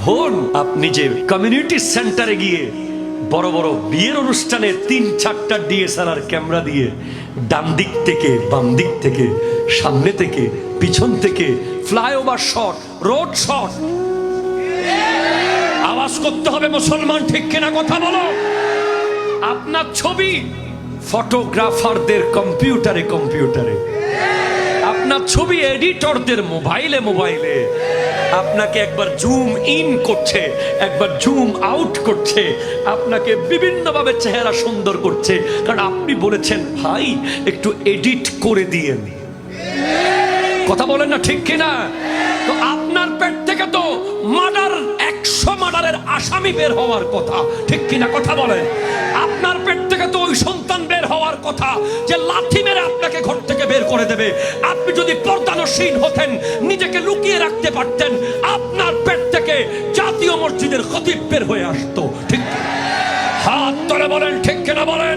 বোন, আপনি যে কমিউনিটি সেন্টারে গিয়ে বড় বড় বিয়ের অনুষ্ঠানে 3-4টা ডিএসএলআর ক্যামেরা দিয়ে ডান দিক থেকে বাম দিক থেকে সামনে থেকে পিছন থেকে ফ্লাইওভার শট, রোড শট, আওয়াজ করতে হবে মুসলমান, ঠিক কিনা কথা বলো। আপনার ছবি ফটোগ্রাফারদের কম্পিউটারে কম্পিউটারে, আপনার ছবি এডিটরদের মোবাইলে মোবাইলে, আপনাকে একবার জুম ইন করছে, একবার জুম আউট করছে, আপনাকে বিভিন্নভাবে চেহারা সুন্দর করছে, কারণ আপনি বলেছেন ভাই একটু এডিট করে দিয়েন। কথা বলেন না, ঠিক কিনা? তো আপনার পেট থেকে তো মার্ডার 100 মার্ডারের আসামি বের হওয়ার কথা, ঠিক কিনা কথা বলেন? আপনার পেট থেকে তো ওই সন্তান বের হওয়ার কথা যে লাথি মেরে আপনাকে ঘর থেকে বের করে দেবে। আপনি যদি পর্দানসীন হতেন, নিজেকে লুকিয়ে রাখতে পারতেন, আপনার পেট থেকে জাতীয় মসজিদের খতিব বের হয়ে আসতো, ঠিক? হাত তুলে বলেন ঠিক কিনা বলেন।